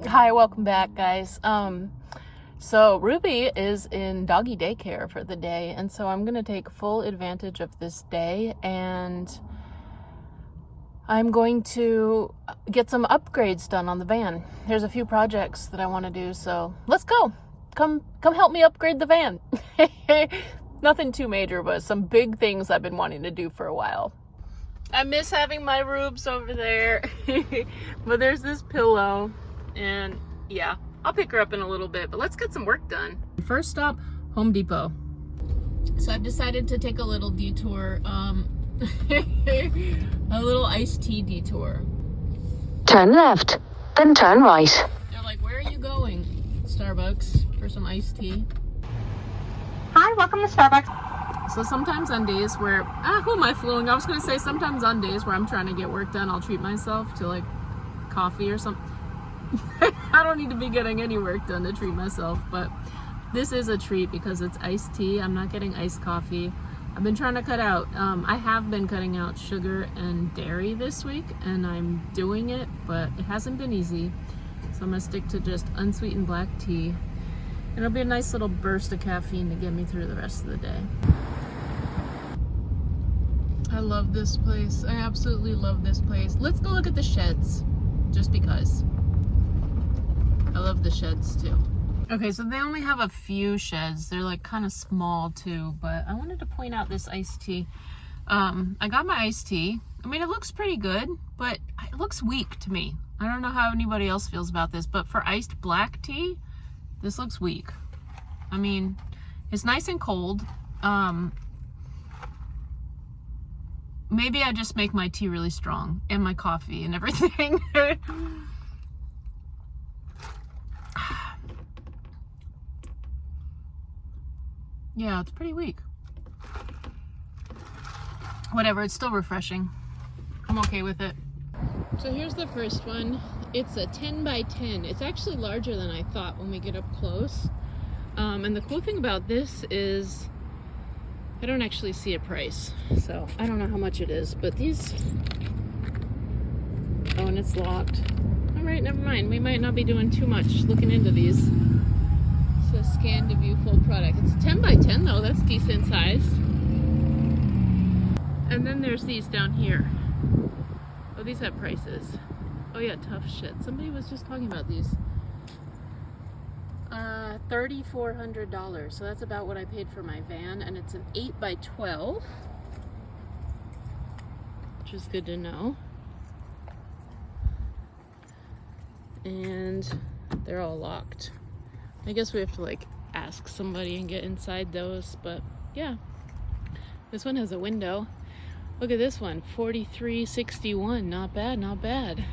Hi, welcome back, guys. So Ruby is in doggy daycare for the day, and so I'm gonna take full advantage of this day, and I'm going to get some upgrades done on the van. There's a few projects that I want to do, so let's go. Come help me upgrade the van. Nothing too major, but some big things I've been wanting to do for a while. I miss having my Rubes over there. But there's this pillow, and yeah, I'll pick her up in a little bit, but let's get some work done. First stop, Home Depot. So I've decided to take a little detour, a little iced tea detour. Turn left, then turn right. They're like, where are you going? Starbucks for some iced tea. Hi, welcome to Starbucks. So sometimes on days where, who am I fooling? I was going to say sometimes on days where I'm trying to get work done, I'll treat myself to like coffee or something. I don't need to be getting any work done to treat myself, but this is a treat because it's iced tea. I'm not getting iced coffee. I've been trying to cut out, I have been cutting out sugar and dairy this week, and I'm doing it, but it hasn't been easy. So I'm going to stick to just unsweetened black tea. And it'll be a nice little burst of caffeine to get me through the rest of the day. I love this place. I absolutely love this place. Let's go look at the sheds, just because. I love the sheds too. Okay, so they only have a few sheds. They're like kind of small too, but I wanted to point out this iced tea. I got my iced tea. I mean, it looks pretty good, but it looks weak to me. I don't know how anybody else feels about this, but for iced black tea, this looks weak. I mean, it's nice and cold. Maybe I just make my tea really strong and my coffee and everything. Yeah, it's pretty weak. Whatever, it's still refreshing. I'm okay with it. So here's the first one. It's a 10 by 10. It's actually larger than I thought when we get up close. And the cool thing about this is I don't actually see a price, so I don't know how much it is, but these, oh, and it's locked. All right, never mind. We might not be doing too much looking into these. So scan to view full product. It's a 10 by 10 though, that's decent size. And then there's these down here. Oh, these have prices. Oh yeah, tough shit. Somebody was just talking about these. $3,400. So that's about what I paid for my van, and it's an 8 by 12, which is good to know. And they're all locked. I guess we have to like ask somebody and get inside those, but yeah. This one has a window. Look at this one, $43.61. Not bad, not bad.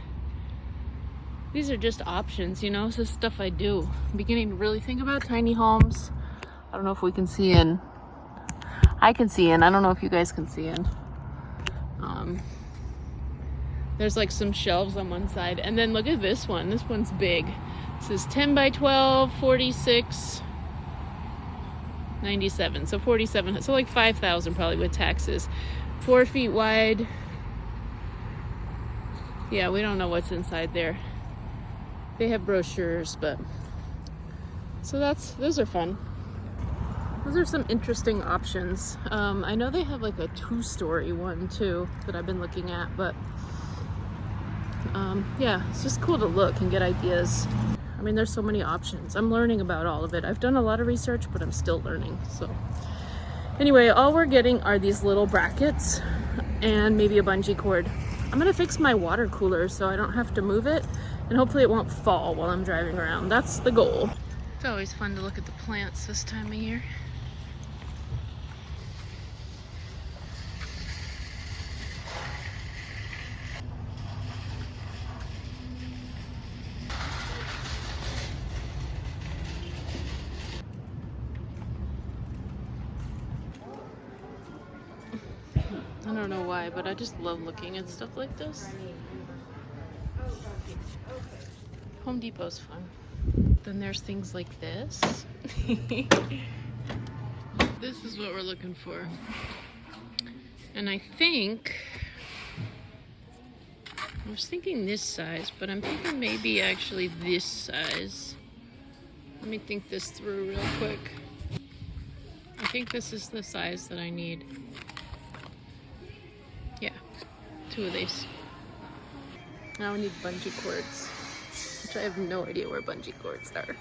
These are just options, you know, this is stuff I do. I'm beginning to really think about tiny homes. I don't know if we can see in. I can see in, I don't know if you guys can see in. There's like some shelves on one side, and then look at this one. This one's big. This is 10 by 12, 46.97. So 47, so like 5,000 probably with taxes. 4 feet wide. Yeah, we don't know what's inside there. They have brochures, but so those are fun. Those are some interesting options. I know they have like a 2-story one too that I've been looking at, but yeah, it's just cool to look and get ideas. I mean, there's so many options. I'm learning about all of it. I've done a lot of research, but I'm still learning. So anyway, all we're getting are these little brackets and maybe a bungee cord. I'm gonna fix my water cooler so I don't have to move it, and hopefully it won't fall while I'm driving around. That's the goal. It's always fun to look at the plants this time of year. I don't know why, but I just love looking at stuff like this. Home Depot's fun. Then there's things like this. This is what we're looking for. And I think I was thinking this size, but I'm thinking maybe actually this size. Let me think this through real quick. I think this is the size that I need. Yeah, 2 of these. Now we need bungee cords, which I have no idea where bungee cords are.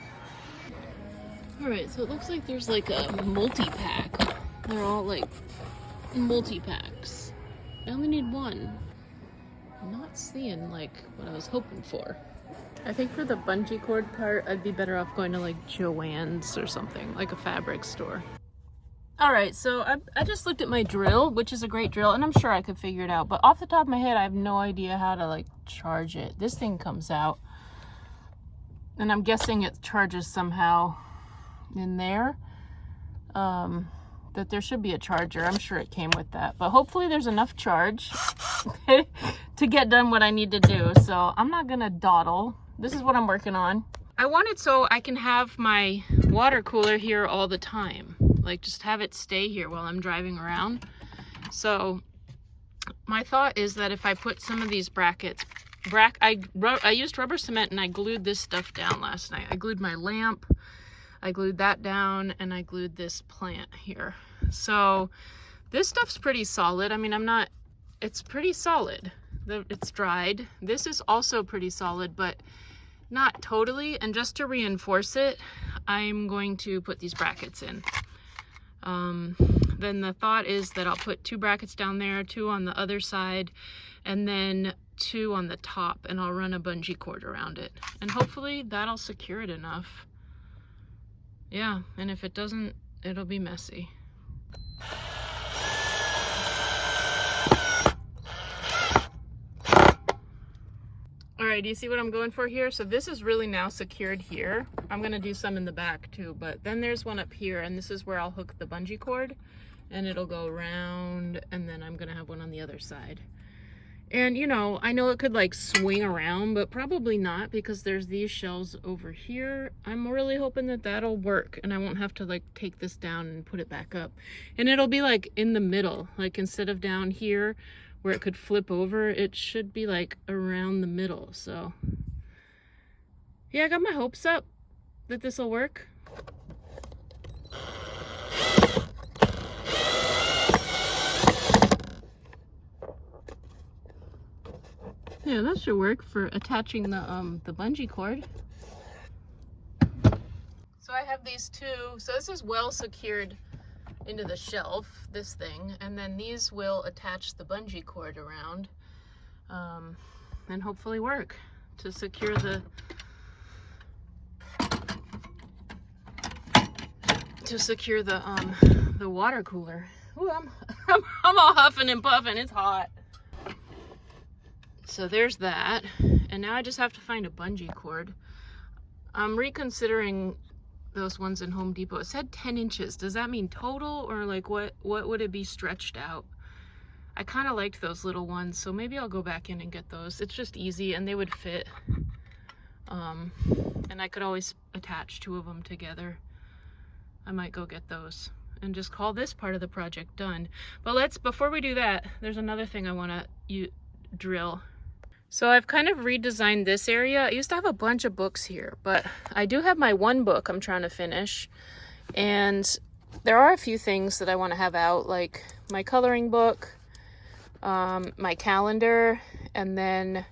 Alright, so it looks like there's like a multi-pack. They're all like multi-packs. I only need 1. I'm not seeing like what I was hoping for. I think for the bungee cord part, I'd be better off going to like Joann's or something, like a fabric store. Alright, so I just looked at my drill, which is a great drill, and I'm sure I could figure it out. But off the top of my head, I have no idea how to like charge it. This thing comes out, and I'm guessing it charges somehow in there. That there should be a charger. I'm sure it came with that. But hopefully there's enough charge to get done what I need to do. So I'm not gonna dawdle. This is what I'm working on. I want it so I can have my water cooler here all the time. Like just have it stay here while I'm driving around. So my thought is that if I put some of these brackets, I used rubber cement and I glued this stuff down last night. I glued my lamp, I glued that down, and I glued this plant here. So this stuff's pretty solid. I mean, it's pretty solid. It's dried. This is also pretty solid, but not totally. And just to reinforce it, I'm going to put these brackets in. Then the thought is that I'll put 2 brackets down there, 2 on the other side, and then 2 on the top, and I'll run a bungee cord around it. And hopefully that'll secure it enough. Yeah, and if it doesn't, it'll be messy. Alright, do you see what I'm going for here? So this is really now secured here. I'm gonna do some in the back too, but then there's one up here, and this is where I'll hook the bungee cord, and it'll go around, and then I'm gonna have one on the other side. And you know, I know it could like swing around, but probably not, because there's these shelves over here. I'm really hoping that that'll work and I won't have to like take this down and put it back up. And it'll be like in the middle, like instead of down here where it could flip over, it should be like around the middle. So yeah, I got my hopes up that this will work. Yeah, that should work for attaching the bungee cord. So I have these 2. So this is well secured into the shelf, this thing, and then these will attach the bungee cord around, and hopefully work to secure the water cooler. Ooh, I'm all huffing and puffing. It's hot. So there's that, and now I just have to find a bungee cord. I'm reconsidering those ones in Home Depot. It said 10 inches. Does that mean total, or like what would it be stretched out? I kind of liked those little ones, so maybe I'll go back in and get those. It's just easy and they would fit. And I could always attach 2 of them together. I might go get those and just call this part of the project done. But before we do that, there's another thing I want to drill. So I've kind of redesigned this area. I used to have a bunch of books here, but I do have my 1 book I'm trying to finish. And there are a few things that I want to have out, like my coloring book, my calendar, and then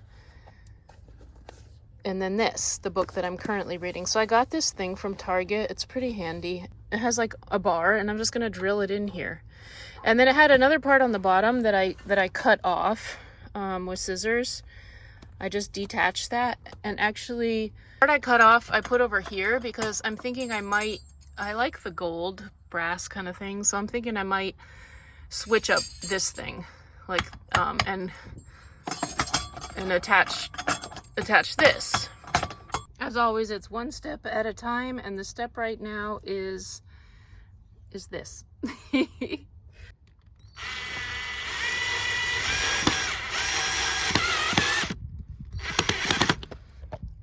this, the book that I'm currently reading. So I got this thing from Target. It's pretty handy. It has like a bar, and I'm just going to drill it in here. And then it had another part on the bottom that I cut off with scissors. I just detached that, and actually the part I cut off I put over here because I'm thinking I like the gold brass kind of thing, so I'm thinking I might switch up this thing, like and attach this. As always, it's 1 step at a time, and the step right now is this.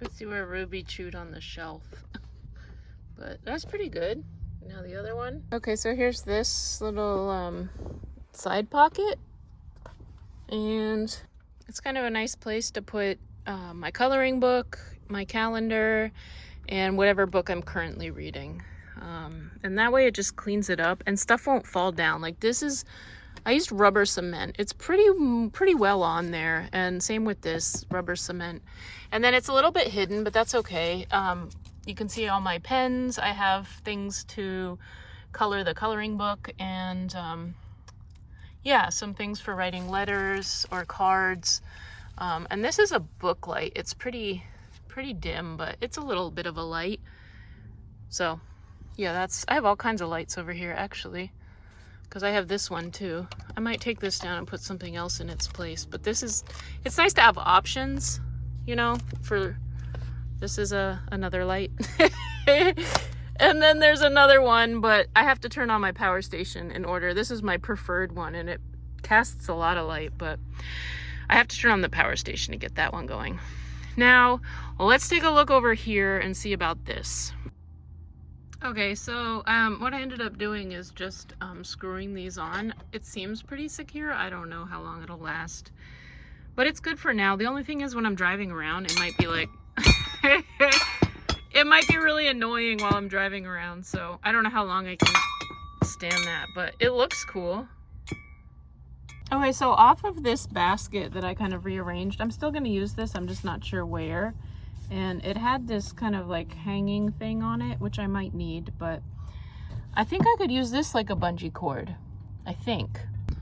Let's see where Ruby chewed on the shelf. But that's pretty good. Now the other one. Okay, so here's this little side pocket. And It's kind of a nice place to put my coloring book, my calendar, and whatever book I'm currently reading. And that way it just cleans it up and stuff won't fall down. Like this is, I used rubber cement. It's pretty well on there, and same with this rubber cement. And then it's a little bit hidden, but that's okay. You can see all my pens. I have things to color the coloring book, and yeah, some things for writing letters or cards. And this is a book light. It's pretty dim, but it's a little bit of a light. So yeah, I have all kinds of lights over here actually, because I have this one too. I might take this down and put something else in its place, but it's nice to have options, you know, this is another light. And then there's another one, but I have to turn on my power station in order. This is my preferred one, and it casts a lot of light, but I have to turn on the power station to get that one going. Now, let's take a look over here and see about this. Okay, so what I ended up doing is just screwing these on. It seems pretty secure. I don't know how long it'll last, but it's good for now. The only thing is when I'm driving around, it might be like, it might be really annoying while I'm driving around. So I don't know how long I can stand that, but it looks cool. Okay, so off of this basket that I kind of rearranged, I'm still going to use this. I'm just not sure where. And it had this kind of like hanging thing on it, which I might need, but I think I could use this like a bungee cord, I think.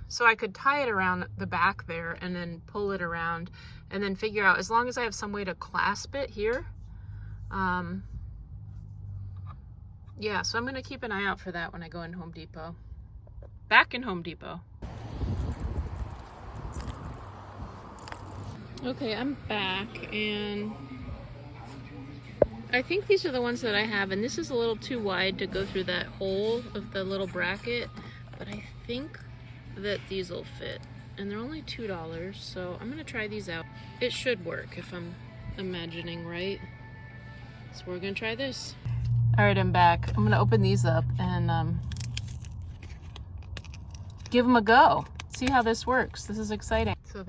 So I could tie it around the back there and then pull it around and then figure out, as long as I have some way to clasp it here. Yeah, so I'm going to keep an eye out for that when I go in Home Depot. Back in Home Depot. Okay, I'm back, and I think these are the ones that I have, and this is a little too wide to go through that hole of the little bracket, but I think that these will fit, and they're only $2, so I'm gonna try these out. It should work if I'm imagining right, so we're gonna try this. All right, I'm back. I'm gonna open these up and give them a go. See how this works. This is exciting. So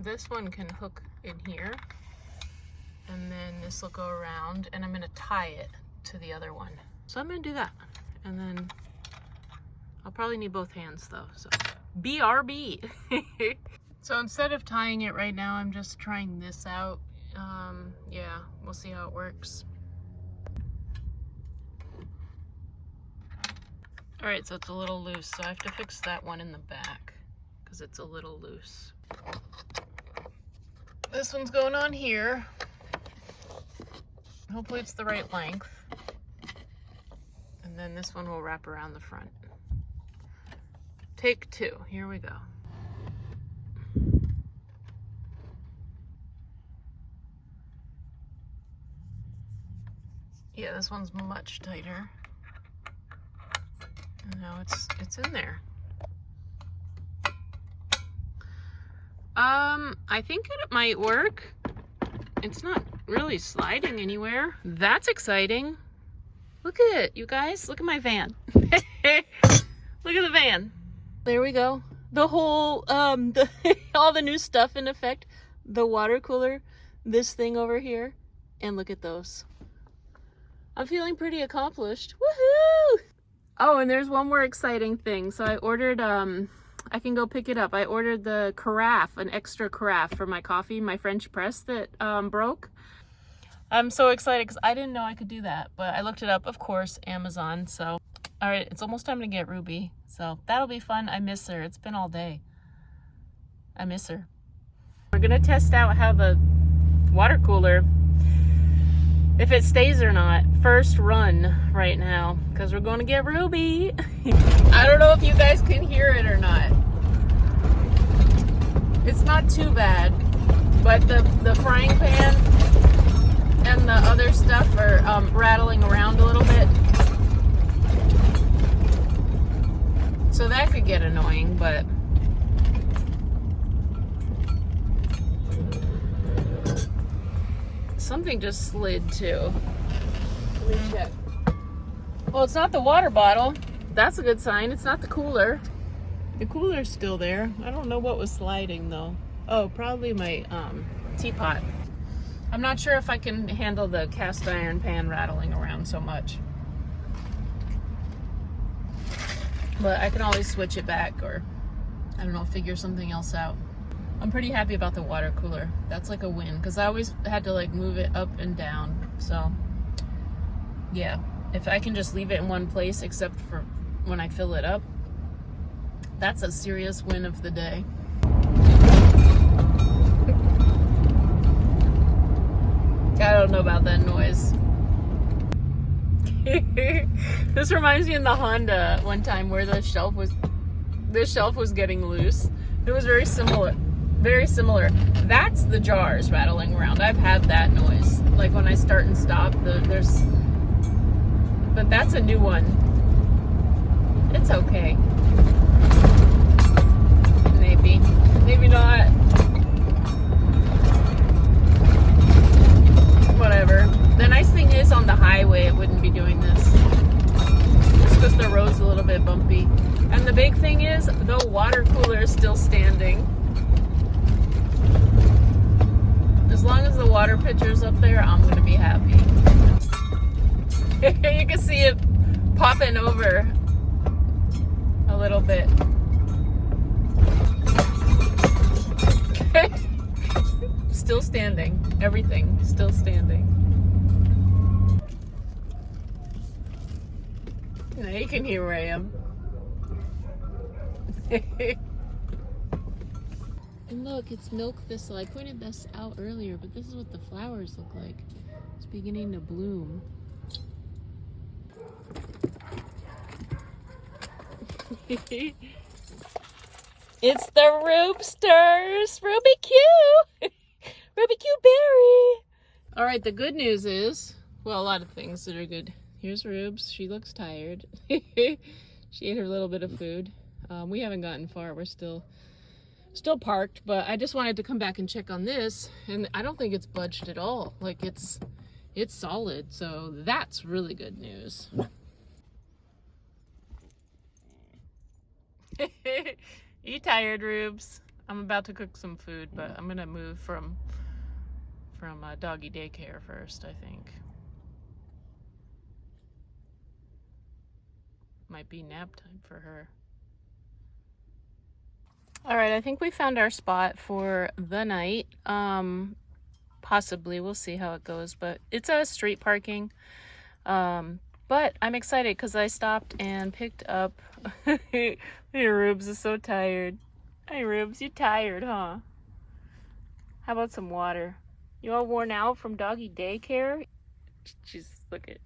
this one can hook in here, and then this will go around, and I'm going to tie it to the other one. So I'm going to do that, and then I'll probably need both hands though, so BRB. So instead of tying it right now, I'm just trying this out. Yeah, we'll see how it works. All right, so it's a little loose, so I have to fix that one in the back because it's a little loose. This one's going on here. Hopefully it's the right length. And then this one will wrap around the front. Take two, here we go. Yeah, this one's much tighter. And now it's in there. I think it might work. It's not really sliding anywhere. That's exciting. Look at it, you guys. Look at my van. Look at the van. There we go. The whole, all the new stuff in effect. The water cooler, this thing over here, and look at those. I'm feeling pretty accomplished. Woohoo! Oh, and there's one more exciting thing. So I ordered, I can go pick it up. I ordered the carafe, an extra carafe for my coffee, my French press that broke. I'm so excited because I didn't know I could do that, but I looked it up, of course, Amazon. So, all right, it's almost time to get Ruby. So that'll be fun. I miss her. It's been all day. I miss her. We're gonna test out how the water cooler, if it stays or not. First run right now, because we're going to get Ruby. I don't know if you guys can hear it or not. It's not too bad, but the frying pan and the other stuff are rattling around a little bit. So that could get annoying, but something just slid too. Let me check. Well, it's not the water bottle. That's a good sign. It's not the cooler. The cooler's still there. I don't know what was sliding though. Oh, probably my teapot. I'm not sure if I can handle the cast iron pan rattling around so much. But I can always switch it back, or I don't know, figure something else out. I'm pretty happy about the water cooler. That's like a win, because I always had to like move it up and down. So yeah, if I can just leave it in one place except for when I fill it up, that's a serious win of the day. I don't know about that noise. This reminds me of the Honda one time where the shelf was getting loose. It was very similar. Very similar. That's the jars rattling around. I've had that noise. Like when I start and stop, there's. But that's a new one. It's okay. Maybe not. Whatever. The nice thing is on the highway it wouldn't be doing this. Just because the road's a little bit bumpy. And the big thing is the water cooler is still standing. As long as the water pitcher's up there, I'm gonna be happy. You can see it popping over a little bit. Still standing. Everything still standing. Now you can hear where I am. And look, it's milk thistle. I pointed this out earlier, but this is what the flowers look like. It's beginning to bloom. It's the Rubesters! Ruby Q! Ruby Q Berry! Alright, the good news is, well, a lot of things that are good. Here's Rubes. She looks tired. She ate her little bit of food. We haven't gotten far. We're still parked, but I just wanted to come back and check on this, and I don't think it's budged at all. Like, it's solid, so that's really good news. You tired, Rubes? I'm about to cook some food, but I'm gonna move from doggy daycare first, I think. Might be nap time for her. All right, I think we found our spot for the night. Possibly, we'll see how it goes, but it's a street parking. But I'm excited because I stopped and picked up. Hey, Rubes is so tired. Hey, Rubes, you tired, huh? How about some water? You all worn out from doggy daycare? Just look at.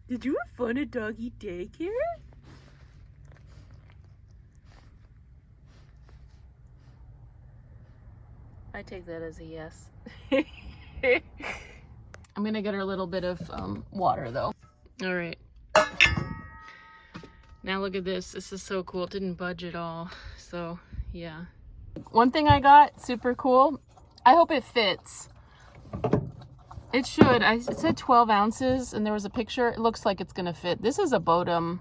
Did you have fun at doggy daycare? I take that as a yes. I'm gonna get her a little bit of water though. All right. Now look at this. This is so cool. It didn't budge at all. So yeah. One thing I got, super cool. I hope it fits. It should. It said 12 ounces and there was a picture. It looks like it's gonna fit. This is a Bodum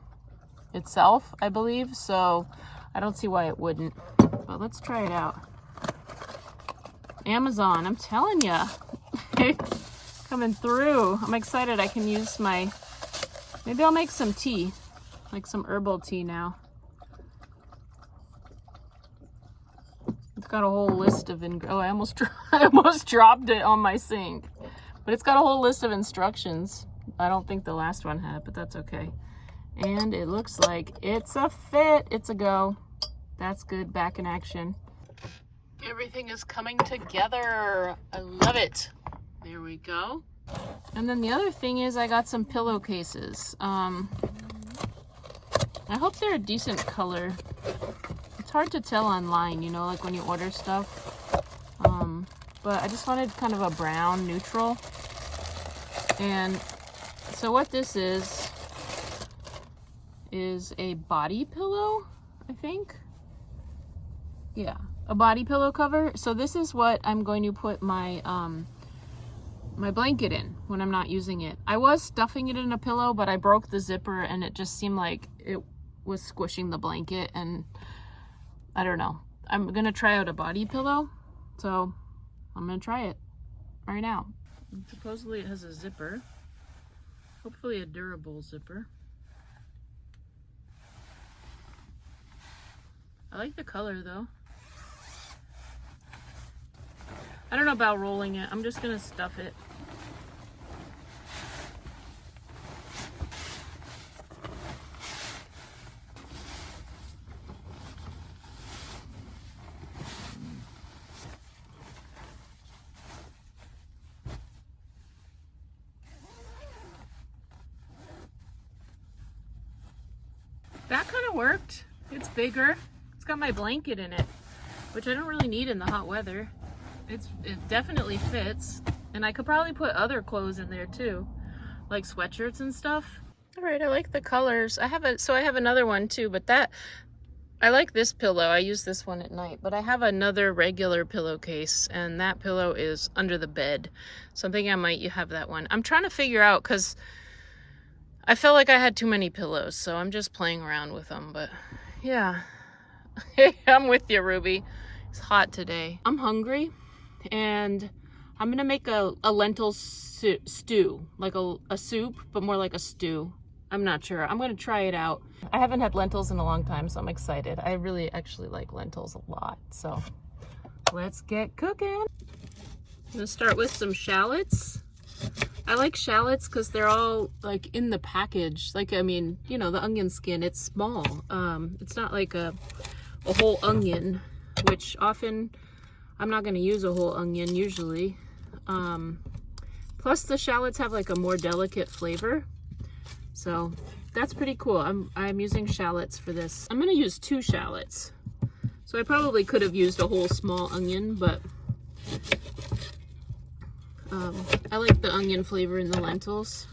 itself, I believe. So I don't see why it wouldn't. But let's try it out. Amazon, I'm telling ya. Coming through. I'm excited I can use my, maybe I'll make some tea, like some herbal tea now. It's got a whole list of, oh, I almost dropped it on my sink. But it's got a whole list of instructions. I don't think the last one had, but that's okay. And it looks like it's a fit. It's a go. That's good. Back in action. Everything is coming together. I love it. There we go. And then the other thing is I got some pillowcases. I hope they're a decent color. It's hard to tell online, you know, like when you order stuff. But I just wanted kind of a brown neutral. And so what this is a body pillow, I think. Yeah, a body pillow cover. So this is what I'm going to put my my blanket in when I'm not using it. I was stuffing it in a pillow, but I broke the zipper and it just seemed like it was squishing the blanket, and I don't know. I'm gonna try out a body pillow, so I'm gonna try it right now. And supposedly it has a zipper, hopefully a durable zipper. I like the color though. I don't know about rolling it. I'm just gonna stuff it. That kind of worked. It's bigger. It's got my blanket in it, which I don't really need in the hot weather. It definitely fits, and I could probably put other clothes in there too, like sweatshirts and stuff. All right, I like the colors. I have another one too, but I like this pillow. I use this one at night, but I have another regular pillowcase, and that pillow is under the bed. So I'm thinking I might have that one. I'm trying to figure out, because I felt like I had too many pillows, so I'm just playing around with them, but yeah. I'm with you, Ruby. It's hot today. I'm hungry, and I'm gonna make a lentil stew, like a soup, but more like a stew. I'm not sure. I'm gonna try it out. I haven't had lentils in a long time, so I'm excited. I really actually like lentils a lot, so let's get cooking. I'm gonna start with some shallots. I like shallots because they're all like in the package. Like, I mean, you know, the onion skin, it's small. It's not like a whole onion, which often I'm not going to use a whole onion usually. Plus the shallots have like a more delicate flavor. So that's pretty cool. I'm using shallots for this. I'm going to use 2 shallots. So I probably could have used a whole small onion, but I like the onion flavor in the lentils.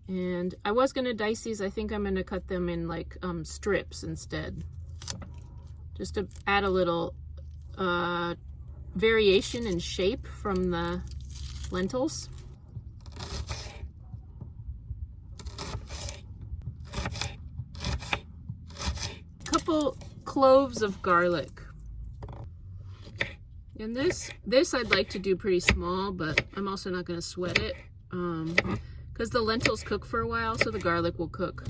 And I was going to dice these. I think I'm going to cut them in like strips instead. Just to add a little variation in shape from the lentils. A couple cloves of garlic. And this I'd like to do pretty small, but I'm also not going to sweat it because the lentils cook for a while, so the garlic will cook.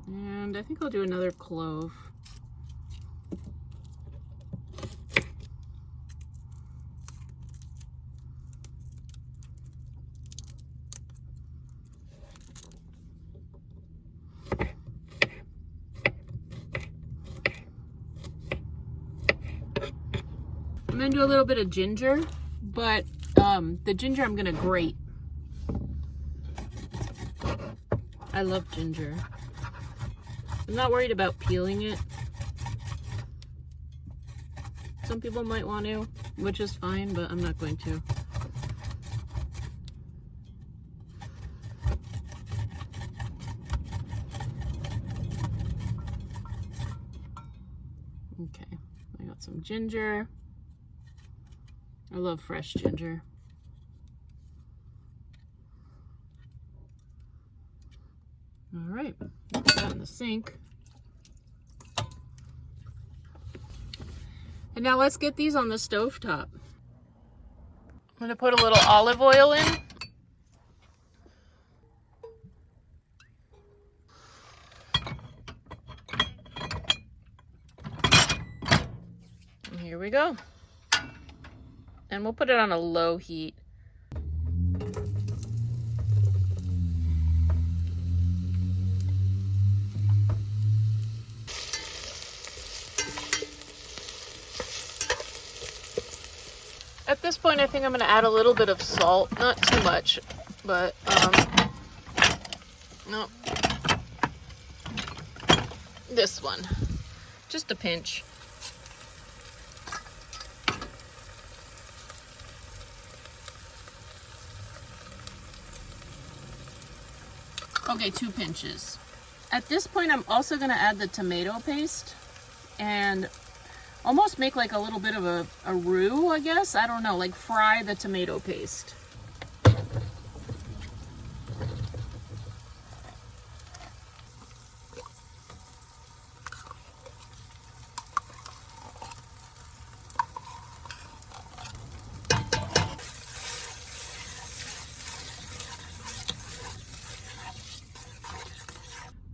And I think I'll do another clove. I'm gonna do a little bit of ginger, but the ginger I'm gonna grate. I love ginger. I'm not worried about peeling it. Some people might want to, which is fine, but I'm not going to. Okay, I got some ginger. I love fresh ginger. All right, put that in the sink. And now let's get these on the stovetop. I'm gonna put a little olive oil in. And here we go. And we'll put it on a low heat. At this point, I think I'm going to add a little bit of salt. Not too much, but no. This one. Just a pinch. Okay, 2 pinches. At this point, I'm also going to add the tomato paste and almost make like a little bit of a roux, I guess. I don't know, like fry the tomato paste.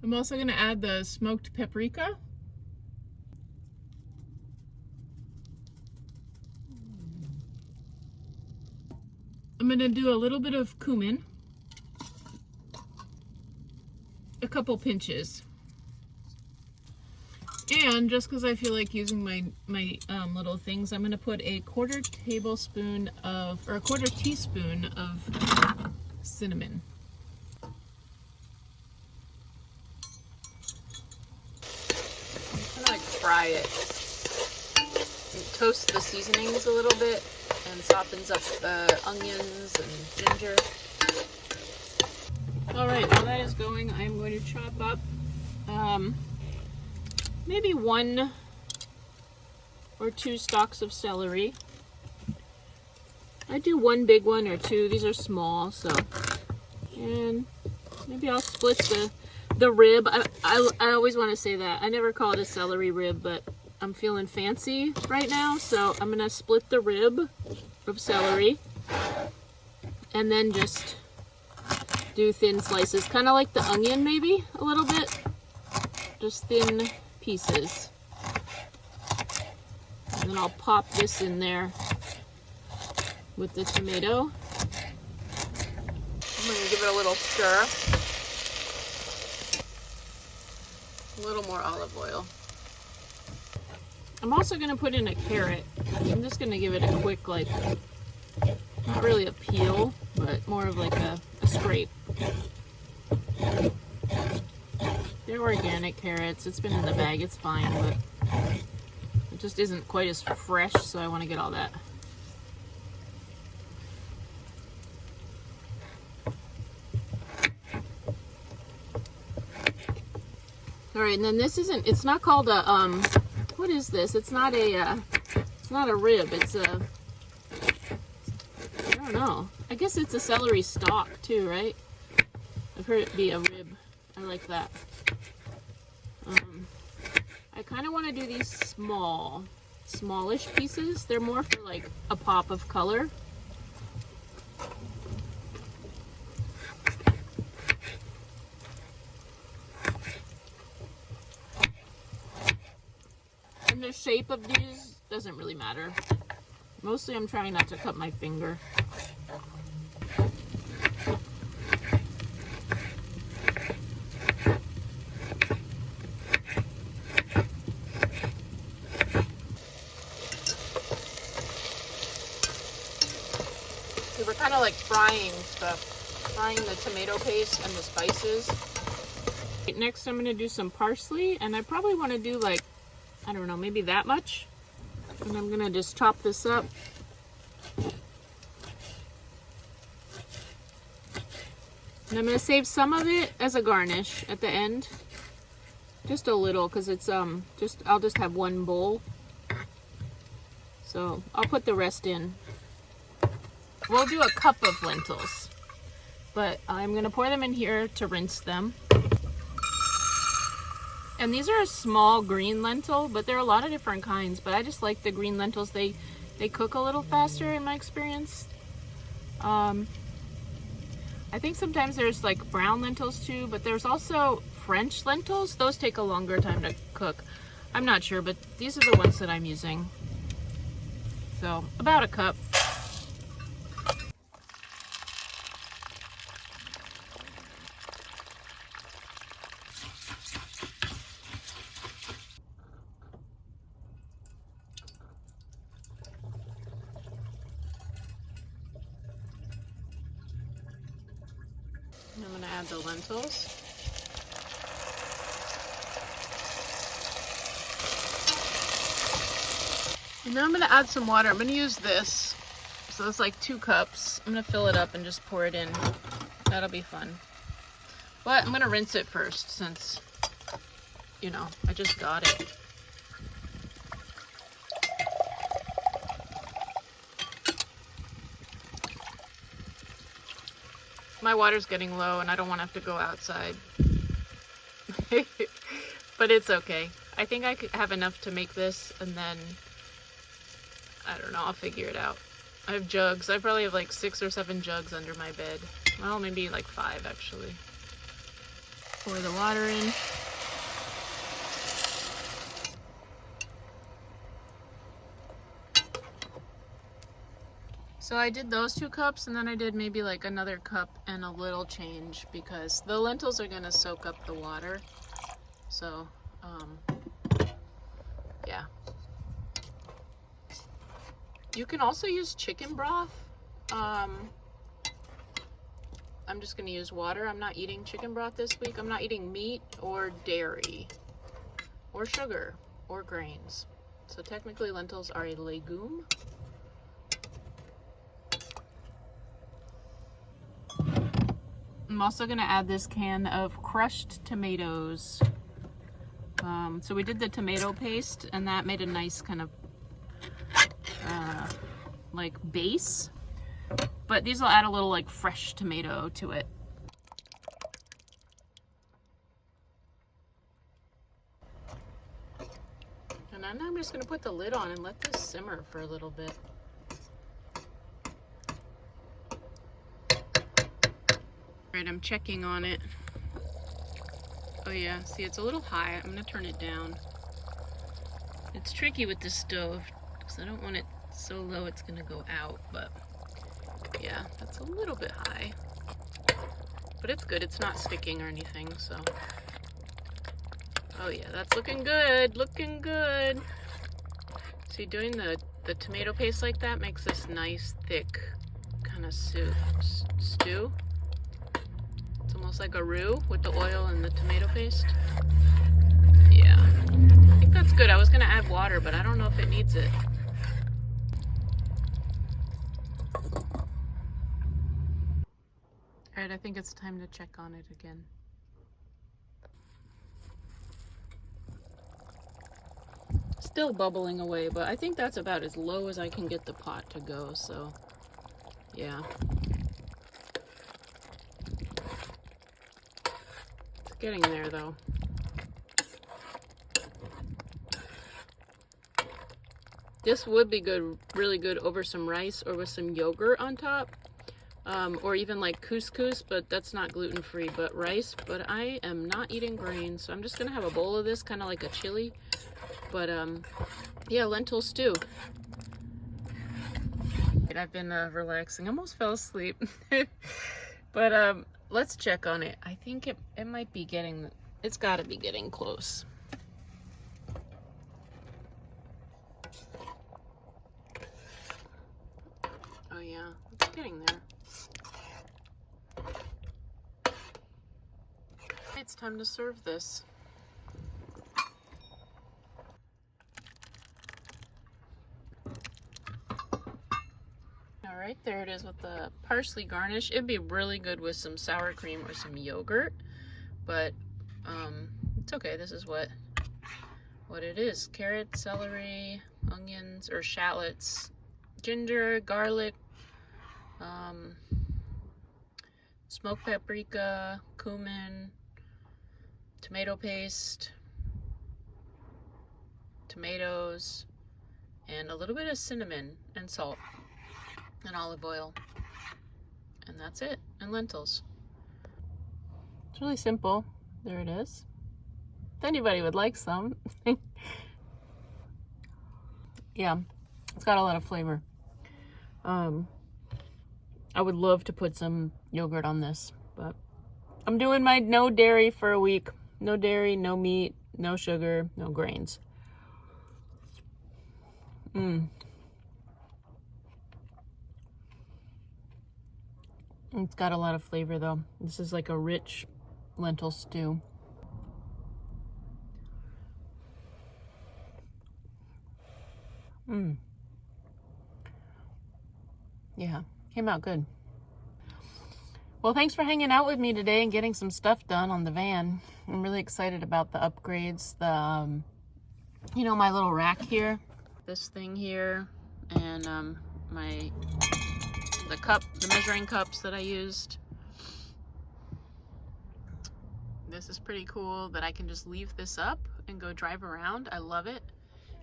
I'm also going to add the smoked paprika. I'm going to do a little bit of cumin. A couple pinches. And just because I feel like using my little things, I'm going to put a quarter teaspoon of cinnamon. I'm going to fry it. And toast the seasonings a little bit and softens up the onions and ginger. All right, while that is going, I'm going to chop up maybe 1 or 2 stalks of celery. I do 1 big one or 2. These are small, so. And maybe I'll split the rib. I always want to say that. I never call it a celery rib, but I'm feeling fancy right now, so I'm gonna split the rib of celery and then just do thin slices, kind of like the onion, maybe a little bit, just thin pieces. And then I'll pop this in there with the tomato. I'm going to give it a little stir. A little more olive oil. I'm also going to put in a carrot. I'm just going to give it a quick, like, not really a peel, but more of like a scrape. They're organic carrots. It's been in the bag. It's fine, but it just isn't quite as fresh, so I want to get all that. All right, and then this isn't, it's not called a, what is this? It's not a rib. It's a, I don't know. I guess it's a celery stalk too, right? I've heard it be a rib. I like that. I kind of want to do these smallish pieces. They're more for like a pop of color. And the shape of these doesn't really matter. Mostly I'm trying not to cut my finger. So we're kind of like frying the tomato paste and the spices. Next I'm going to do some parsley, and I probably want to do like, I don't know, maybe that much. And I'm going to just chop this up. And I'm going to save some of it as a garnish at the end. Just a little, because it's I'll just have 1 bowl. So I'll put the rest in. We'll do a cup of lentils, but I'm going to pour them in here to rinse them. And these are a small green lentil, but there are a lot of different kinds, but I just like the green lentils. They cook a little faster in my experience. I think sometimes there's like brown lentils too, but there's also French lentils. Those take a longer time to cook. I'm not sure, but these are the ones that I'm using. So about a cup. I'm going to add the lentils. And then I'm going to add some water. I'm going to use this. So it's like 2 cups. I'm going to fill it up and just pour it in. That'll be fun. But I'm going to rinse it first since, you know, I just got it. My water's getting low and I don't want to have to go outside. But it's okay. I think I could have enough to make this, and then, I don't know, I'll figure it out. I have jugs. I probably have like 6 or 7 jugs under my bed. Well, maybe like 5 actually. Pour the water in. So I did those 2 cups, and then I did maybe like another cup and a little change because the lentils are gonna soak up the water. So, yeah. You can also use chicken broth. I'm just gonna use water. I'm not eating chicken broth this week. I'm not eating meat or dairy or sugar or grains. So technically lentils are a legume. I'm also gonna add this can of crushed tomatoes. So we did the tomato paste, and that made a nice kind of like base. But these will add a little like fresh tomato to it. And then I'm just gonna put the lid on and let this simmer for a little bit. Alright, I'm checking on it. Oh yeah, see, it's a little high. I'm gonna turn it down. It's tricky with this stove because I don't want it so low it's gonna go out, but yeah, that's a little bit high. But it's good, it's not sticking or anything, so. Oh yeah, that's looking good, looking good. See, doing the tomato paste like that makes this nice, thick kind of stew. It's almost like a roux with the oil and the tomato paste. Yeah, I think that's good. I was gonna add water, but I don't know if it needs it. All right, I think it's time to check on it again. Still bubbling away, but I think that's about as low as I can get the pot to go, so yeah. It's getting there though. This would be good, really good over some rice or with some yogurt on top. Or even like couscous, but that's not gluten-free, but rice. But I am not eating grains, so I'm just gonna have a bowl of this, kind of like a chili. But yeah, lentil stew. I've been relaxing, almost fell asleep. But let's check on it. I think it might be getting, it's gotta be getting close. Oh yeah, it's getting there. It's time to serve this. All right, there it is with the parsley garnish. It'd be really good with some sour cream or some yogurt, but it's okay. This is what it is. Carrots, celery, onions or shallots, ginger, garlic, smoked paprika, cumin, tomato paste, tomatoes, and a little bit of cinnamon and salt and olive oil. And that's it. And lentils. It's really simple. There it is. If anybody would like some. Yeah, it's got a lot of flavor. I would love to put some yogurt on this, but I'm doing my no dairy for a week. No dairy, no meat, no sugar, no grains. It's got a lot of flavor though. This is like a rich lentil stew. Yeah, came out good. Well, thanks for hanging out with me today and getting some stuff done on the van. I'm really excited about the upgrades. The, you know, my little rack here, this thing here, and the measuring cups that I used. This is pretty cool that I can just leave this up and go drive around. I love it.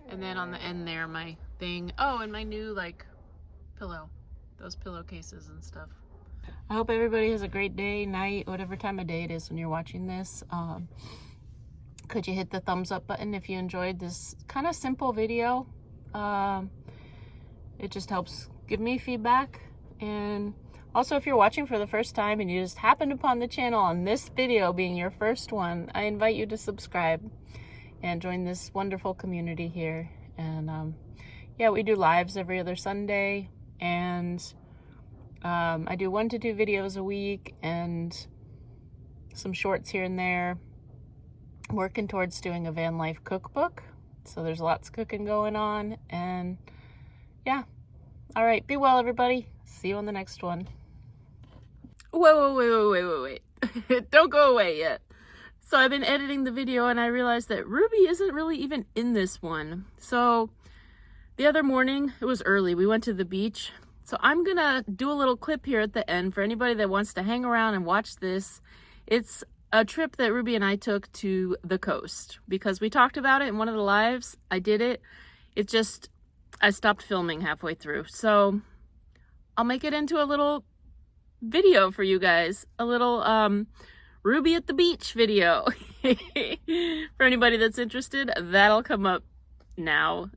And then on the end there, my thing. Oh, and my new like pillow, those pillowcases and stuff. I hope everybody has a great day, night, whatever time of day it is when you're watching this. Could you hit the thumbs up button if you enjoyed this kind of simple video? It just helps give me feedback. And also, if you're watching for the first time and you just happened upon the channel on this video being your first one, I invite you to subscribe and join this wonderful community here. And yeah, we do lives every other Sunday, and I do 1 to 2 videos a week and some shorts here and there. Working towards doing a van life cookbook, so there's lots of cooking going on. And yeah, all right, be well, everybody. See you on the next one. Wait. Don't go away yet. So I've been editing the video and I realized that Ruby isn't really even in this one. So the other morning, it was early, we went to the beach. So I'm gonna do a little clip here at the end for anybody that wants to hang around and watch this. It's a trip that Ruby and I took to the coast because we talked about it in one of the lives. I did it. It just, I stopped filming halfway through. So I'll make it into a little video for you guys. A little Ruby at the beach video. For anybody that's interested, that'll come up now